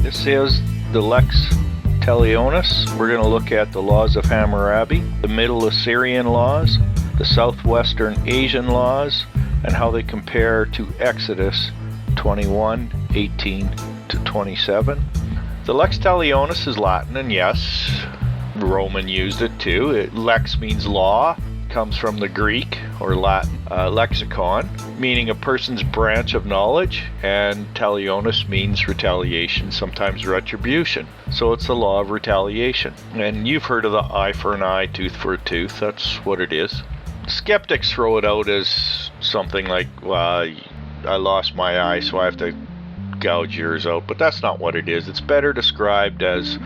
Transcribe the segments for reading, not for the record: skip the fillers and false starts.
This is the Lex Talionis. We're going to look at the laws of Hammurabi, the Middle Assyrian laws, the Southwestern Asian laws, and how they compare to Exodus 21:18-27. The Lex Talionis is Latin, and yes, Roman used it too. Lex means law, comes from the Greek or Latin lexicon, meaning a person's branch of knowledge, and talionis means retaliation, sometimes retribution. So it's the law of retaliation. And you've heard of the eye for an eye, tooth for a tooth. That's what it is. Skeptics throw it out as something like, well, I lost my eye, so I have to gouge yours out, but that's not what it is. It's better described as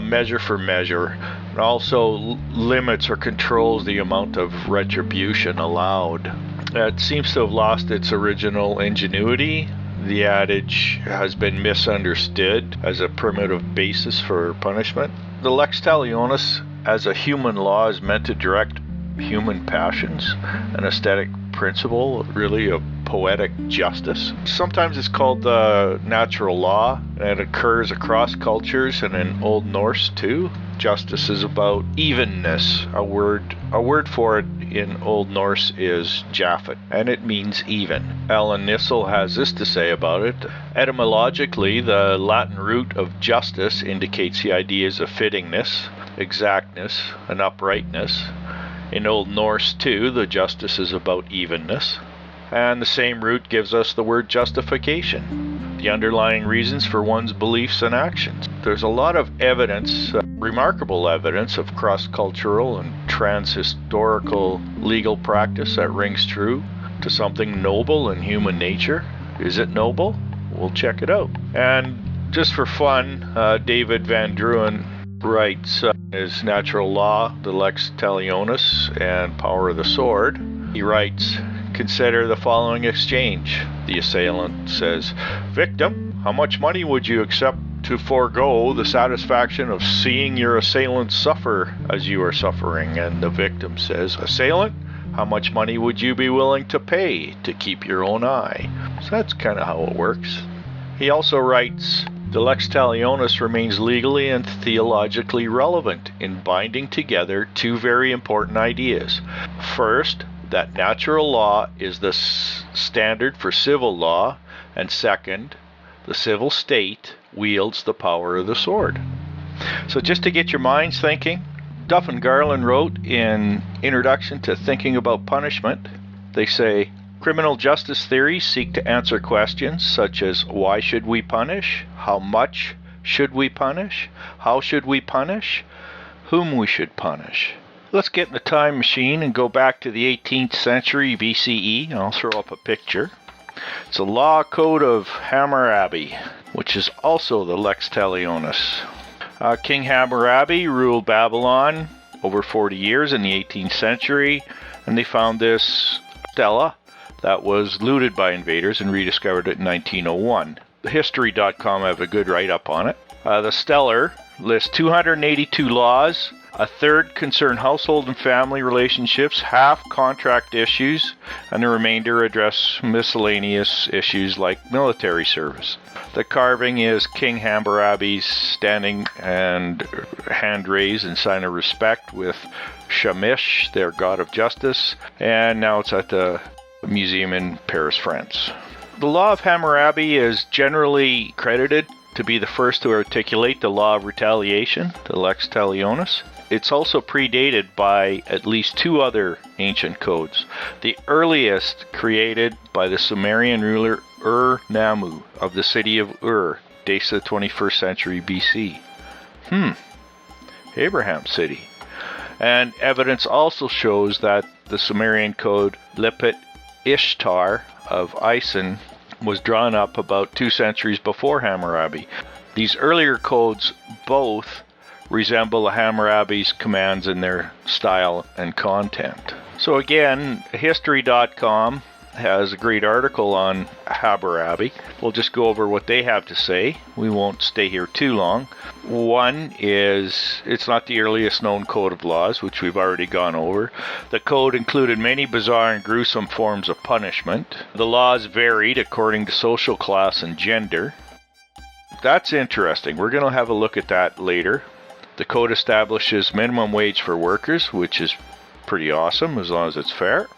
measure for measure, and also limits or controls the amount of retribution allowed. It seems to have lost its original ingenuity. The adage has been misunderstood as a primitive basis for punishment. The Lex Talionis as a human law is meant to direct human passions, an aesthetic principle, really of poetic justice. Sometimes it's called the natural law, and it occurs across cultures and in Old Norse too. Justice is about evenness. A word for it in Old Norse is Japhet, and it means even. Alan Nissel has this to say about it. Etymologically, the Latin root of justice indicates the ideas of fittingness, exactness, and uprightness. In Old Norse, too, the justice is about evenness. And the same root gives us the word justification, the underlying reasons for one's beliefs and actions. There's a lot of evidence, remarkable evidence, of cross-cultural and trans-historical legal practice that rings true to something noble in human nature. Is it noble? We'll check it out. And just for fun, David VanDrunen writes his Natural Law, the Lex Talionis, and Power of the Sword. He writes, consider the following exchange. The assailant says, victim, how much money would you accept to forego the satisfaction of seeing your assailant suffer as you are suffering? And the victim says, assailant, how much money would you be willing to pay to keep your own eye? So that's kind of how it works. He also writes, the Lex Talionis remains legally and theologically relevant in binding together two very important ideas. First, that natural law is the standard for civil law, and second, the civil state wields the power of the sword. So just to get your minds thinking, Duff and Garland wrote in Introduction to Thinking About Punishment, they say, criminal justice theories seek to answer questions such as why should we punish, how much should we punish, how should we punish, whom we should punish. Let's get in the time machine and go back to the 18th century BCE, and I'll throw up a picture. It's a law code of Hammurabi, which is also the Lex Talionis. King Hammurabi ruled Babylon over 40 years in the 18th century, and they found this stela that was looted by invaders and rediscovered it in 1901. History.com have a good write-up on it. The stellar lists 282 laws. A third concern household and family relationships, half contract issues, and the remainder address miscellaneous issues like military service. The carving is King Hammurabi's standing and hand raised in sign of respect with Shamash, their god of justice, and now it's at the museum in Paris, France. The law of Hammurabi is generally credited to be the first to articulate the law of retaliation, the Lex Talionis. It's also predated by at least two other ancient codes. The earliest created by the Sumerian ruler Ur-Nammu of the city of Ur, dates the 21st century BC. Abraham city. And evidence also shows that the Sumerian code Lepet Ishtar of Isin was drawn up about 2 centuries before Hammurabi. These earlier codes both resemble Hammurabi's commands in their style and content. So again, History.com has a great article on Hammurabi. We'll just go over what they have to say. We won't stay here too long. One is, it's not the earliest known code of laws, which we've already gone over. The code included many bizarre and gruesome forms of punishment. The laws varied according to social class and gender. that's interesting. We're going to have a look at that later. The code establishes minimum wage for workers, which is pretty awesome as long as it's fair.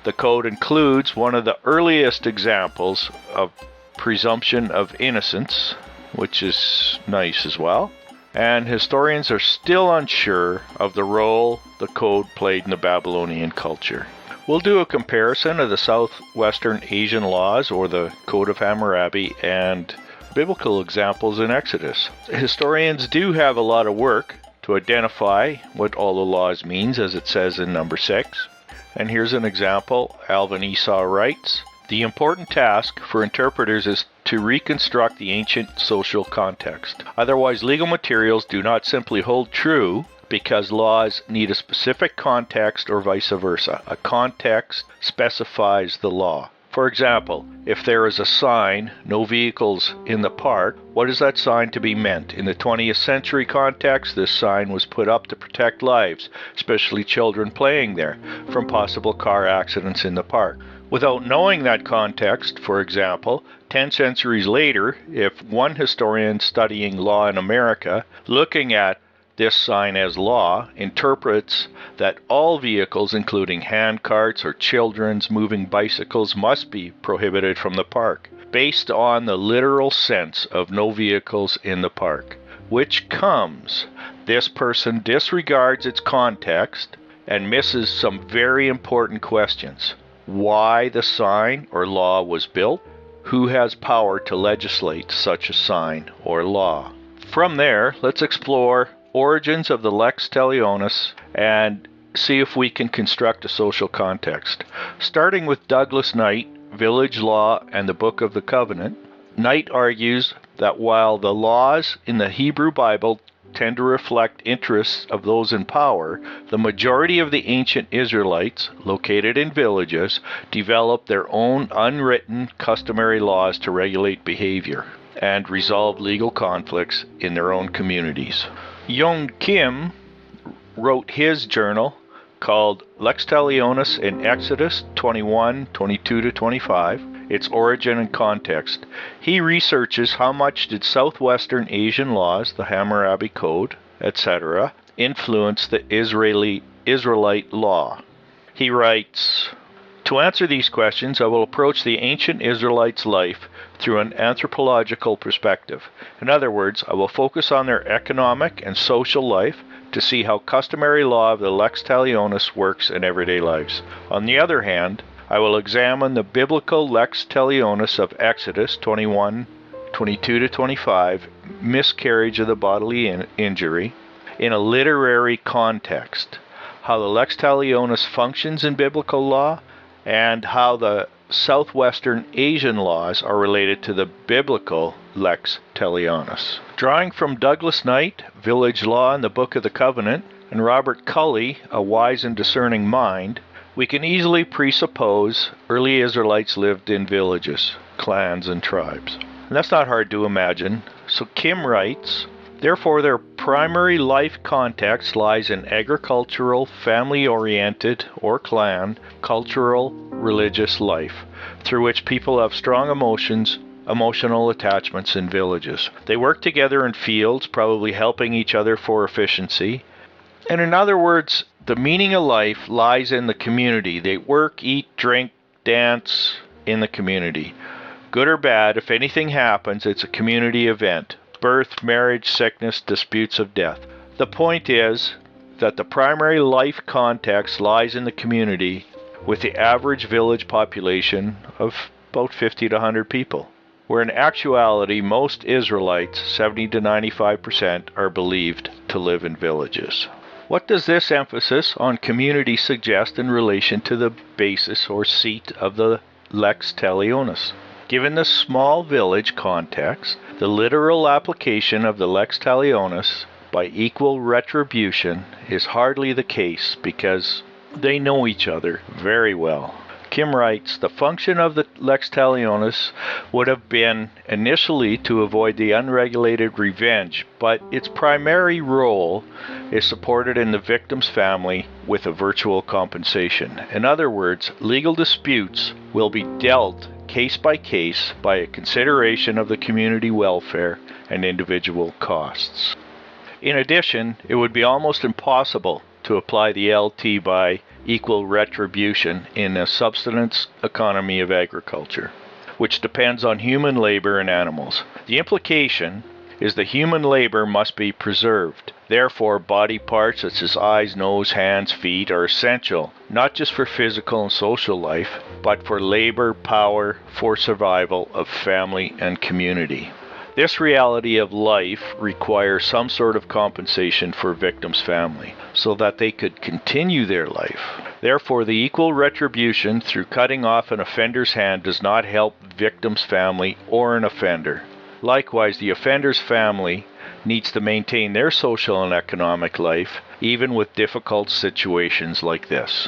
The code includes one of the earliest examples of presumption of innocence, which is nice as well. And historians are still unsure of the role the code played in the Babylonian culture. We'll do a comparison of the Southwestern Asian laws, or the Code of Hammurabi, and biblical examples in Exodus. Historians do have a lot of work to identify what all the laws means, as it says in number 6. And here's an example. Alvin Esau writes, "The important task for interpreters is to reconstruct the ancient social context. Otherwise, legal materials do not simply hold true, because laws need a specific context or vice versa. A context specifies the law. For example, if there is a sign, 'No vehicles in the park,' what is that sign to be meant? In the 20th century context, this sign was put up to protect lives, especially children playing there, from possible car accidents in the park. Without knowing that context, for example, 10 centuries later, if one historian studying law in America, looking at this sign as law, interprets that all vehicles, including hand carts or children's moving bicycles, must be prohibited from the park, based on the literal sense of no vehicles in the park. Which comes, this person disregards its context and misses some very important questions. Why the sign or law was built? Who has power to legislate such a sign or law? From there, let's explore origins of the Lex Talionis and see if we can construct a social context. Starting with Douglas Knight, Village Law and the Book of the Covenant, Knight argues that while the laws in the Hebrew Bible tend to reflect interests of those in power, the majority of the ancient Israelites, located in villages, developed their own unwritten customary laws to regulate behavior and resolve legal conflicts in their own communities. Young Kim wrote his journal called Lex Talionis in Exodus 21, 22-25, its origin and context. He researches how much did Southwestern Asian laws, the Hammurabi Code, etc., influence the Israelite law. He writes, "To answer these questions, I will approach the ancient Israelites' life through an anthropological perspective. In other words, I will focus on their economic and social life to see how customary law of the Lex Talionis works in everyday lives. On the other hand, I will examine the biblical Lex Talionis of Exodus 21, 22-25, miscarriage of the bodily injury, in a literary context, how the Lex Talionis functions in biblical law, and how the Southwestern Asian laws are related to the biblical Lex Talionis." Drawing from Douglas Knight, Village Law and the Book of the Covenant, and Robert Culley, A Wise and Discerning Mind, we can easily presuppose early Israelites lived in villages, clans, and tribes. And that's not hard to imagine. So Kim writes, "Therefore their primary life context lies in agricultural, family-oriented, or clan, cultural, religious life, through which people have strong emotional attachments in villages. They work together in fields, probably helping each other for efficiency. And in other words, the meaning of life lies in the community. They work, eat, drink, dance in the community. Good or bad, if anything happens, it's a community event. Birth, marriage, sickness, disputes of death. The point is that the primary life context lies in the community, with the average village population of about 50 to 100 people, where in actuality most Israelites, 70 to 95%, are believed to live in villages." What does this emphasis on community suggest in relation to the basis or seat of the Lex Talionis? Given the small village context, the literal application of the Lex Talionis by equal retribution is hardly the case, because they know each other very well. Kim writes, "The function of the Lex Talionis would have been initially to avoid the unregulated revenge, but its primary role is supported in the victim's family with a virtual compensation. In other words, legal disputes will be dealt case by case by a consideration of the community welfare and individual costs. In addition, it would be almost impossible to apply the LT by equal retribution in a subsistence economy of agriculture, which depends on human labor and animals. The implication is that human labor must be preserved. Therefore, body parts such as eyes, nose, hands, feet are essential, not just for physical and social life, but for labor, power, for survival of family and community. This reality of life requires some sort of compensation for victims' family, so that they could continue their life. Therefore, the equal retribution through cutting off an offender's hand does not help victim's family or an offender. Likewise, the offender's family needs to maintain their social and economic life, even with difficult situations like this.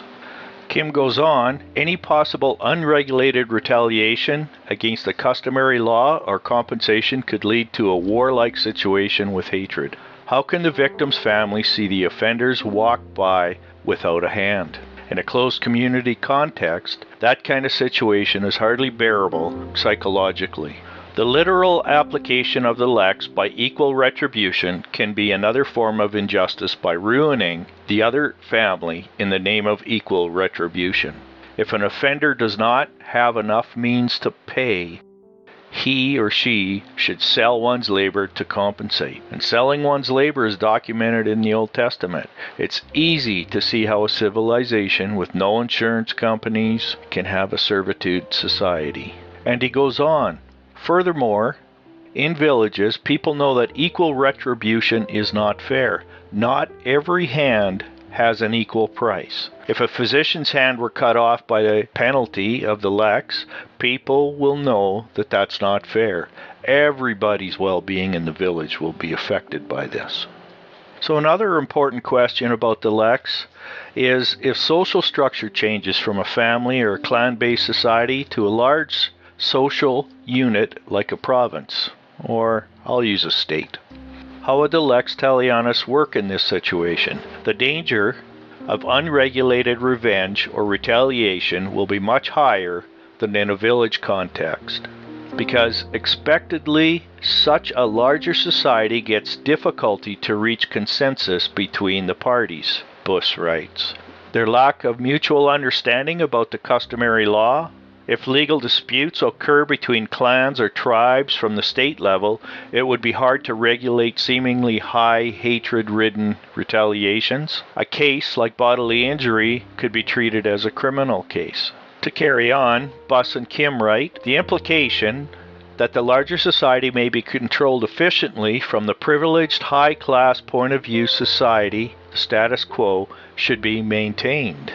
Kim goes on, any possible unregulated retaliation against the customary law or compensation could lead to a warlike situation with hatred. How can the victim's family see the offenders walk by without a hand? In a closed community context, that kind of situation is hardly bearable psychologically. The literal application of the lex by equal retribution can be another form of injustice by ruining the other family in the name of equal retribution. If an offender does not have enough means to pay, he or she should sell one's labor to compensate. And selling one's labor is documented in the Old Testament. It's easy to see how a civilization with no insurance companies can have a servitude society. And he goes on. Furthermore, in villages, people know that equal retribution is not fair. Not every hand has an equal price. If a physician's hand were cut off by the penalty of the lex, people will know that that's not fair. Everybody's well-being in the village will be affected by this. So another important question about the lex is if social structure changes from a family or a clan-based society to a large social unit like a province, or I'll use a state. How would the Lex Talionis work in this situation? The danger of unregulated revenge or retaliation will be much higher than in a village context, because expectedly such a larger society gets difficulty to reach consensus between the parties, Buss writes. Their lack of mutual understanding about the customary law. If legal disputes occur between clans or tribes from the state level, it would be hard to regulate seemingly high hatred-ridden retaliations. A case like bodily injury could be treated as a criminal case. To carry on, Buss and Kim write, the implication that the larger society may be controlled efficiently from the privileged high-class point of view society, the status quo, should be maintained.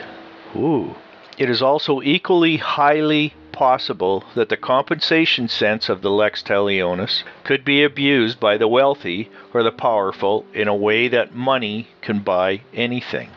Ooh. It is also equally highly possible that the compensation sense of the Lex Talionis could be abused by the wealthy or the powerful in a way that money can buy anything.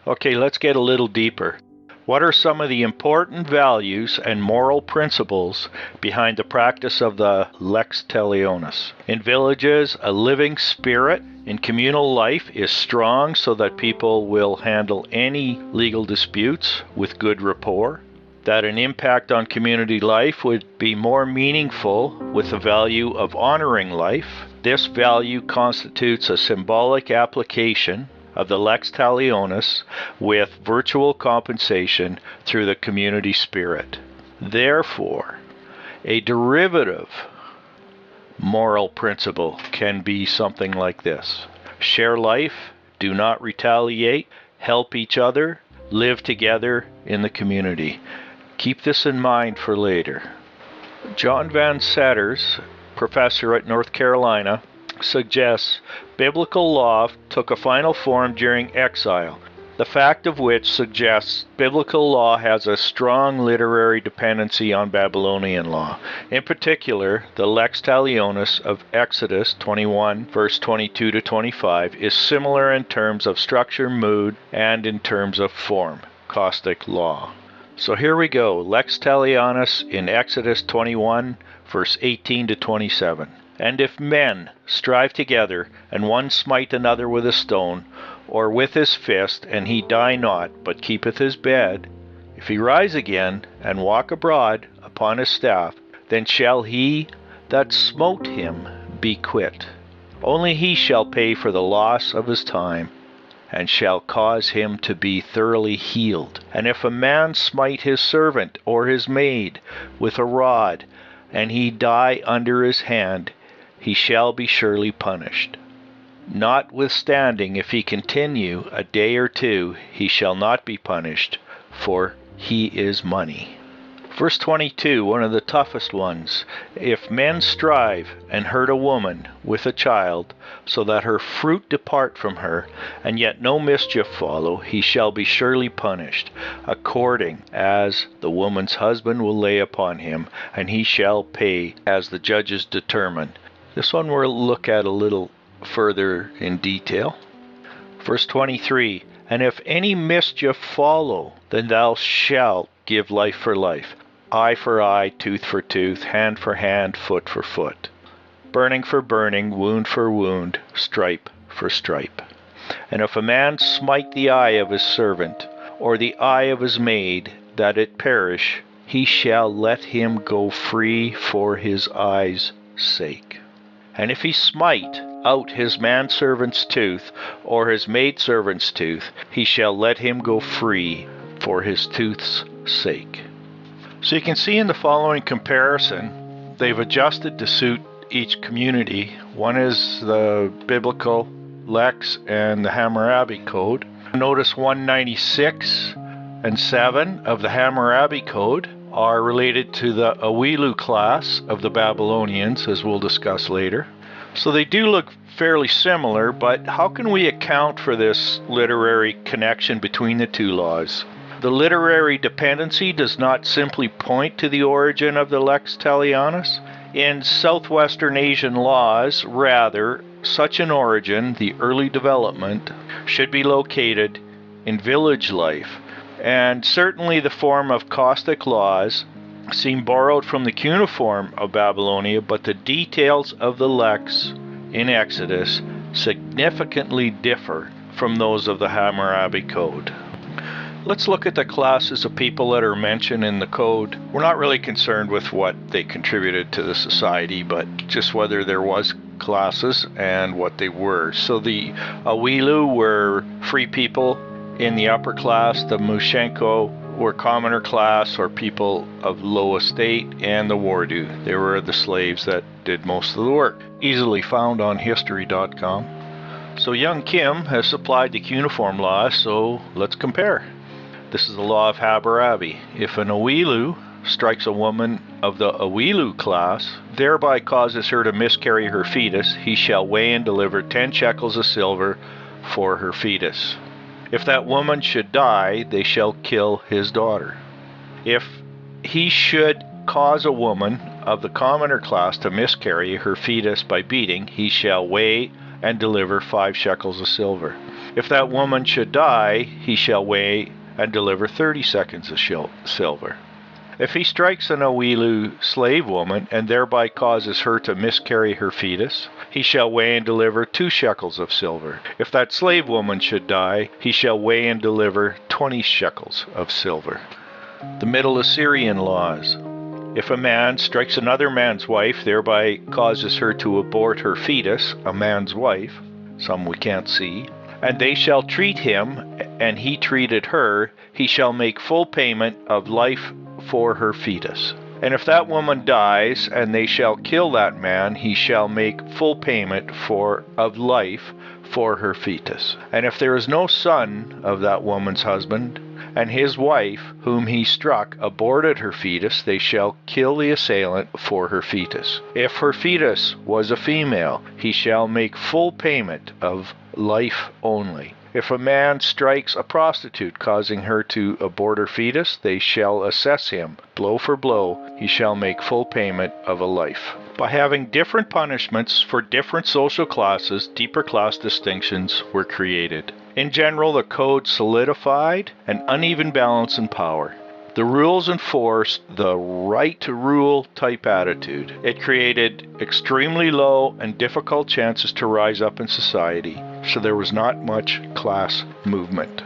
Okay, let's get a little deeper. What are some of the important values and moral principles behind the practice of the Lex Talionis? In villages, a living spirit in communal life is strong so that people will handle any legal disputes with good rapport. That an impact on community life would be more meaningful with the value of honoring life. This value constitutes a symbolic application of the Lex Talionis with virtual compensation through the community spirit. Therefore, a derivative moral principle can be something like this. Share life, do not retaliate, help each other, live together in the community. Keep this in mind for later. John Van Setters, professor at North Carolina, suggests biblical law took a final form during exile, the fact of which suggests biblical law has a strong literary dependency on Babylonian law. In particular, the Lex Talionis of Exodus 21, verse 22 to 25 is similar in terms of structure, mood, and in terms of form, caustic law. So here we go, Lex Talionis in Exodus 21, verse 18 to 27. And if men strive together, and one smite another with a stone, or with his fist, and he die not, but keepeth his bed, if he rise again, and walk abroad, upon his staff, then shall he that smote him be quit. Only he shall pay for the loss of his time, and shall cause him to be thoroughly healed. And if a man smite his servant or his maid with a rod, and he die under his hand, he shall be surely punished. Notwithstanding, if he continue a day or two, he shall not be punished, for he is money. Verse 22, one of the toughest ones. If men strive and hurt a woman with a child, so that her fruit depart from her, and yet no mischief follow, he shall be surely punished, according as the woman's husband will lay upon him, and he shall pay as the judges determine. This one we'll look at a little further in detail. Verse 23, and if any mischief follow, then thou shalt give life for life, eye for eye, tooth for tooth, hand for hand, foot for foot, burning for burning, wound for wound, stripe for stripe. And if a man smite the eye of his servant, or the eye of his maid, that it perish, he shall let him go free for his eye's sake. And if he smite out his manservant's tooth, or his maidservant's tooth, he shall let him go free for his tooth's sake. So you can see in the following comparison, they've adjusted to suit each community. One is the biblical Lex and the Hammurabi Code. Notice 196 and 7 of the Hammurabi Code are related to the Awilu class of the Babylonians, as we'll discuss later. So they do look fairly similar, but how can we account for this literary connection between the two laws? The literary dependency does not simply point to the origin of the Lex Talionis. In Southwestern Asian laws, rather, such an origin, the early development, should be located in village life. And certainly the form of caustic laws seem borrowed from the cuneiform of Babylonia, but the details of the Lex in Exodus significantly differ from those of the Hammurabi Code. Let's look at the classes of people that are mentioned in the code. We're not really concerned with what they contributed to the society, but just whether there was classes and what they were. So the Awilu were free people in the upper class, the Mushenko were commoner class or people of low estate, and the Wardu. They were the slaves that did most of the work. Easily found on history.com. So young Kim has supplied the cuneiform law, so let's compare. This is the law of Hammurabi. If an Awilu strikes a woman of the Awilu class, thereby causes her to miscarry her fetus, he shall weigh and deliver 10 shekels of silver for her fetus. If that woman should die, they shall kill his daughter. If he should cause a woman of the commoner class to miscarry her fetus by beating, he shall weigh and deliver 5 shekels of silver. If that woman should die, he shall weigh and deliver 30 seconds of silver. If he strikes an Awilu slave woman and thereby causes her to miscarry her fetus, he shall weigh and deliver 2 shekels of silver. If that slave woman should die, he shall weigh and deliver 20 shekels of silver. The Middle Assyrian laws. If a man strikes another man's wife, thereby causes her to abort her fetus, a man's wife, some we can't see, and they shall treat him, and he treated her, he shall make full payment of life for her fetus. And if that woman dies, and they shall kill that man, he shall make full payment of life for her fetus. And if there is no son of that woman's husband, and his wife, whom he struck, aborted her fetus, they shall kill the assailant for her fetus. If her fetus was a female, he shall make full payment of life only. If a man strikes a prostitute, causing her to abort her fetus, they shall assess him. Blow for blow, he shall make full payment of a life. By having different punishments for different social classes, deeper class distinctions were created. In general, the code solidified an uneven balance in power. The rules enforced the right to rule type attitude. It created extremely low and difficult chances to rise up in society, so there was not much class movement.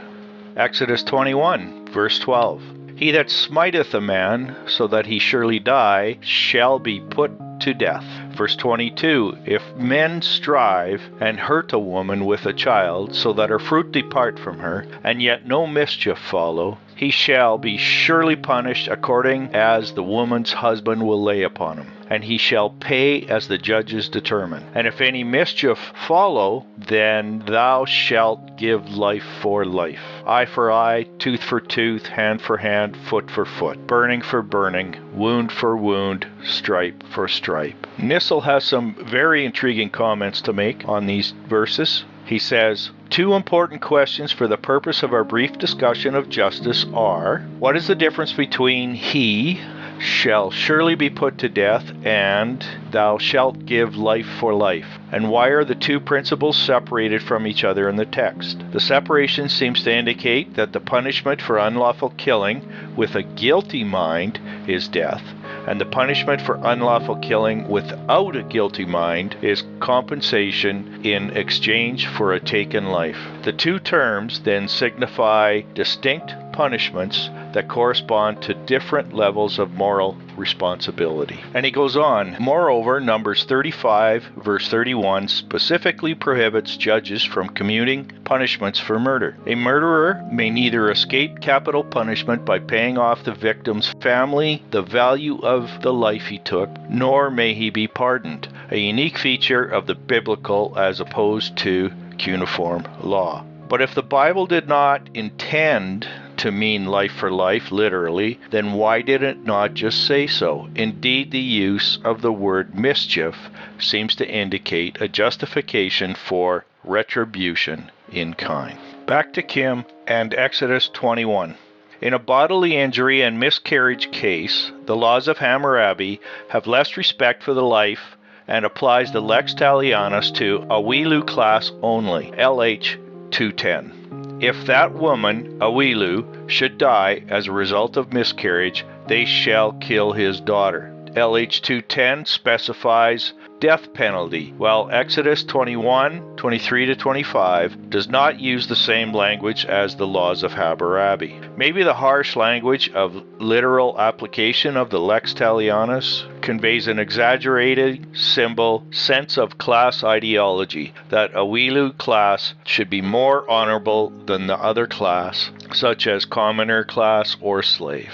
Exodus 21, verse 12. He that smiteth a man so that he surely die shall be put to death. Verse 22, if men strive and hurt a woman with a child, so that her fruit depart from her, and yet no mischief follow, he shall be surely punished according as the woman's husband will lay upon him, and he shall pay as the judges determine. And if any mischief follow, then thou shalt give life for life, eye for eye, tooth for tooth, hand for hand, foot for foot, burning for burning, wound for wound, stripe for stripe. Nissel has some very intriguing comments to make on these verses. He says, two important questions for the purpose of our brief discussion of justice are, what is the difference between he shall surely be put to death and thou shalt give life for life? And why are the two principles separated from each other in the text? The separation seems to indicate that the punishment for unlawful killing with a guilty mind is death, and the punishment for unlawful killing without a guilty mind is compensation in exchange for a taken life. The two terms then signify distinct punishments that correspond to different levels of moral responsibility. And he goes on, moreover, Numbers 35 verse 31 specifically prohibits judges from commuting punishments for murder. A murderer may neither escape capital punishment by paying off the victim's family the value of the life he took, nor may he be pardoned, a unique feature of the biblical as opposed to cuneiform law. But if the Bible did not intend to mean life for life, literally, then why did it not just say so? Indeed, the use of the word mischief seems to indicate a justification for retribution in kind. Back to Kim and Exodus 21. In a bodily injury and miscarriage case, the laws of Hammurabi have less respect for the life and applies the Lex Talionis to Awilu class only, LH 210. If that woman, Awilu, should die as a result of miscarriage, they shall kill his daughter. LH 210 specifies death penalty, while Exodus 21, 23 to 25 does not use the same language as the laws of Hammurabi. Maybe the harsh language of literal application of the Lex Talionis conveys an exaggerated symbol sense of class ideology, that Awilu class should be more honorable than the other class, such as commoner class or slave.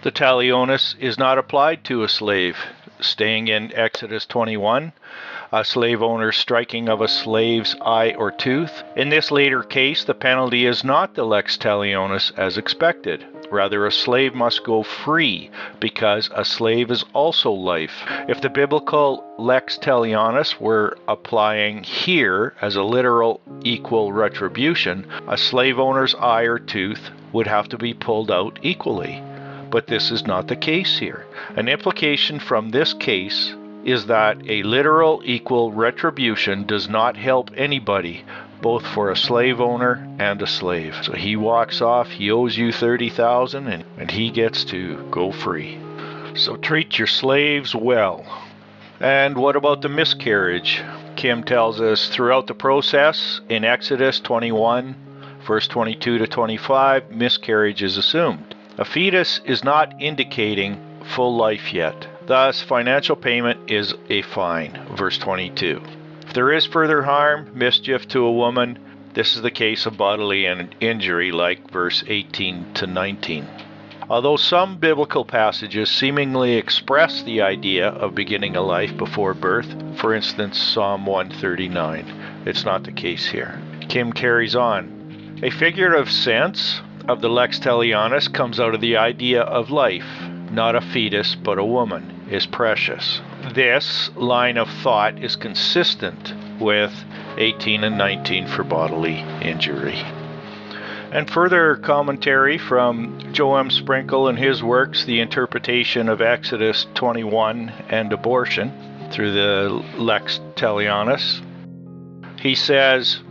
The Talionis is not applied to a slave. Staying in Exodus 21, a slave owner's striking of a slave's eye or tooth. In this later case, the penalty is not the Lex Talionis as expected. Rather, a slave must go free, because a slave is also life. If the biblical Lex Talionis were applying here as a literal equal retribution, a slave owner's eye or tooth would have to be pulled out equally. But this is not the case here. An implication from this case is that a literal equal retribution does not help anybody, both for a slave owner and a slave. So he walks off, he owes you $30,000 and he gets to go free. So treat your slaves well. And what about the miscarriage? Kim tells us throughout the process in Exodus 21, verse 22 to 25, miscarriage is assumed. A fetus is not indicating full life yet. Thus, financial payment is a fine. Verse 22. If there is further harm, mischief to a woman, this is the case of bodily injury, like verse 18 to 19. Although some biblical passages seemingly express the idea of beginning a life before birth, for instance, Psalm 139, it's not the case here. Kim carries on. A figurative sense of the Lex Talionis comes out of the idea of life. Not a fetus, but a woman, is precious. This line of thought is consistent with 18 and 19 for bodily injury. And further commentary from Joam Sprinkle and his works, The Interpretation of Exodus 21 and Abortion, through the Lex Talionis. He says,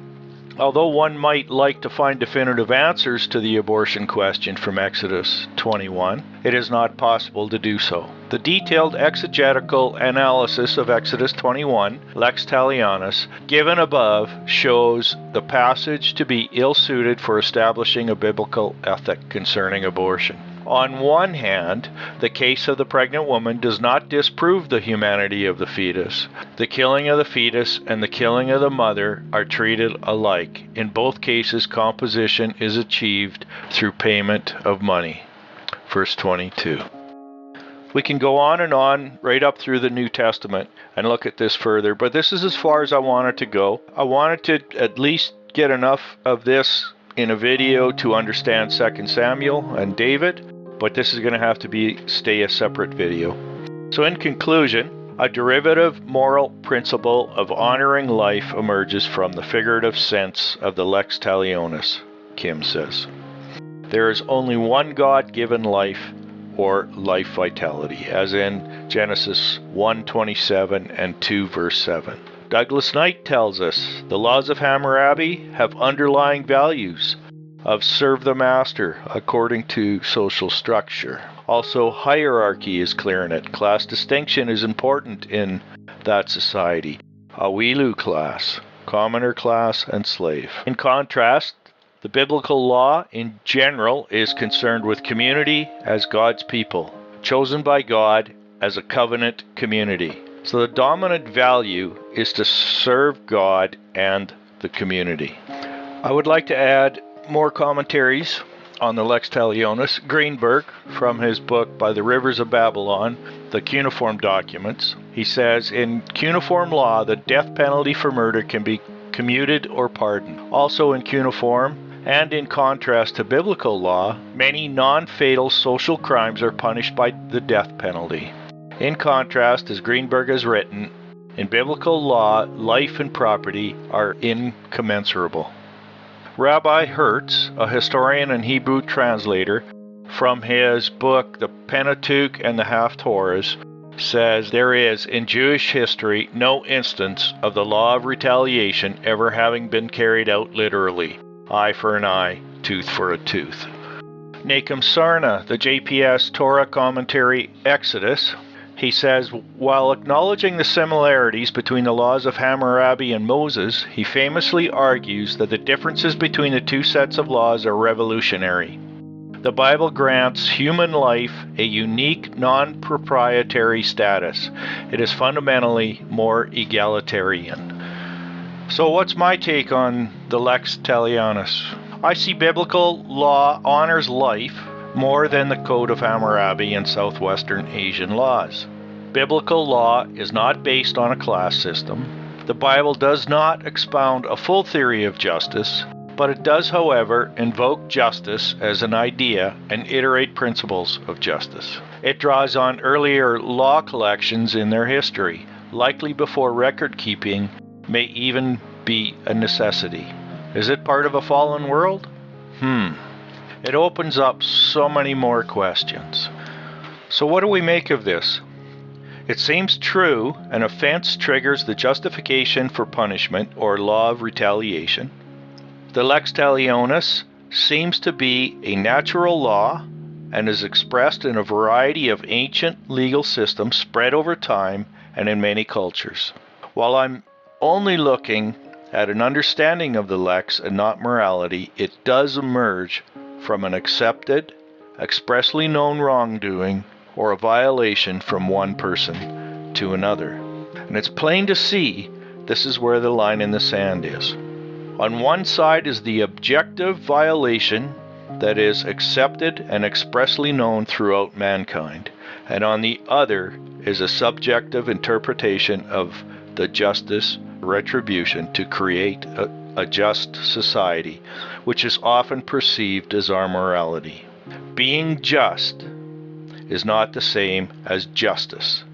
although one might like to find definitive answers to the abortion question from Exodus 21, it is not possible to do so. The detailed exegetical analysis of Exodus 21, Lex Talionis, given above, shows the passage to be ill-suited for establishing a biblical ethic concerning abortion. On one hand, the case of the pregnant woman does not disprove the humanity of the fetus. The killing of the fetus and the killing of the mother are treated alike. In both cases, composition is achieved through payment of money. Verse 22. We can go on right up through the New Testament and look at this further, but this is as far as I wanted to go. I wanted to at least get enough of this in a video to understand 2 Samuel and David, but this is going to have to stay a separate video. So in conclusion, a derivative moral principle of honoring life emerges from the figurative sense of the Lex Talionis, Kim says. There is only one God-given life, or life vitality, as in Genesis 1:27 and 2 verse 7. Douglas Knight tells us the laws of Hammurabi have underlying values of serve the master according to social structure. Also, hierarchy is clear in it. Class distinction is important in that society. Awilu class, commoner class, and slave. In contrast, the biblical law in general is concerned with community as God's people, chosen by God as a covenant community. So the dominant value is to serve God and the community. I would like to add more commentaries on the Lex Talionis. Greenberg, from his book By the Rivers of Babylon, the Cuneiform Documents, he says, in cuneiform law, the death penalty for murder can be commuted or pardoned. Also in cuneiform, and in contrast to biblical law, many non-fatal social crimes are punished by the death penalty. In contrast, as Greenberg has written, in biblical law, life and property are incommensurable. Rabbi Hertz, a historian and Hebrew translator, from his book The Pentateuch and the Haftorahs, says there is in Jewish history no instance of the law of retaliation ever having been carried out literally. Eye for an eye, tooth for a tooth. Nachum Sarna, the JPS Torah commentary Exodus, he says, while acknowledging the similarities between the laws of Hammurabi and Moses, he famously argues that the differences between the two sets of laws are revolutionary. The Bible grants human life a unique, non-proprietary status. It is fundamentally more egalitarian. So what's my take on the Lex Talionis? I see biblical law honors life more than the Code of Hammurabi and Southwestern Asian laws. Biblical law is not based on a class system. The Bible does not expound a full theory of justice, but it does, however, invoke justice as an idea and iterate principles of justice. It draws on earlier law collections in their history, likely before record keeping may even be a necessity. Is it part of a fallen world? It opens up so many more questions. So what do we make of this? It seems true an offense triggers the justification for punishment or law of retaliation. The Lex Talionis seems to be a natural law and is expressed in a variety of ancient legal systems spread over time and in many cultures. While I'm only looking at an understanding of the Lex and not morality, it does emerge from an accepted, expressly known wrongdoing or a violation from one person to another. And it's plain to see this is where the line in the sand is. On one side is the objective violation that is accepted and expressly known throughout mankind, and on the other is a subjective interpretation of the justice retribution to create a just society, which is often perceived as our morality. Being just is not the same as justice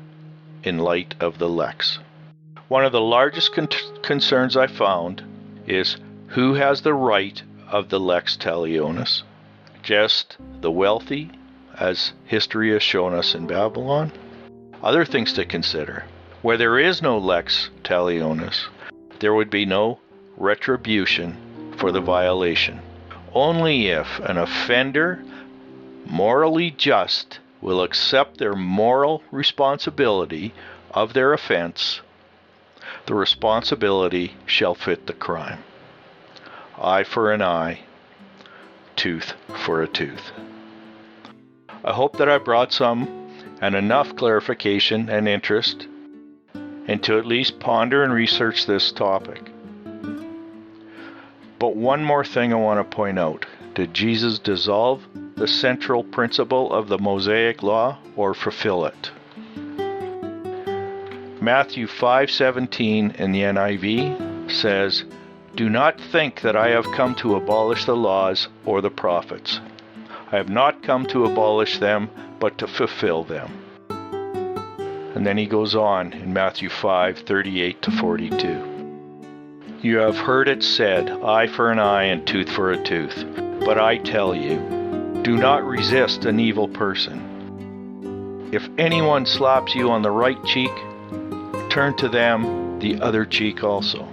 in light of the Lex. One of the largest concerns I found is who has the right of the Lex Talionis? Just the wealthy, as history has shown us in Babylon? Other things to consider. Where there is no Lex Talionis, there would be no retribution for the violation. Only if an offender, morally just, will accept their moral responsibility of their offense, the responsibility shall fit the crime. Eye for an eye, tooth for a tooth. I hope that I brought some and enough clarification and interest and to at least ponder and research this topic. But one more thing I want to point out. Did Jesus dissolve the central principle of the Mosaic Law or fulfill it? Matthew 5:17 in the NIV says, "Do not think that I have come to abolish the laws or the prophets. I have not come to abolish them, but to fulfill them." And then he goes on in Matthew 5:38-42. "You have heard it said, eye for an eye and tooth for a tooth. But I tell you, do not resist an evil person. If anyone slaps you on the right cheek, turn to them the other cheek also.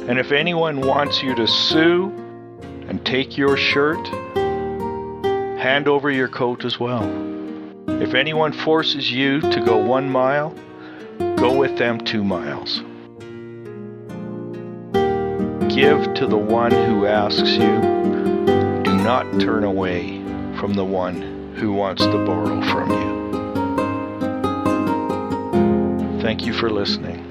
And if anyone wants you to sue and take your shirt, hand over your coat as well. If anyone forces you to go 1 mile, go with them 2 miles. Give to the one who asks you. Do not turn away from the one who wants to borrow from you." Thank you for listening.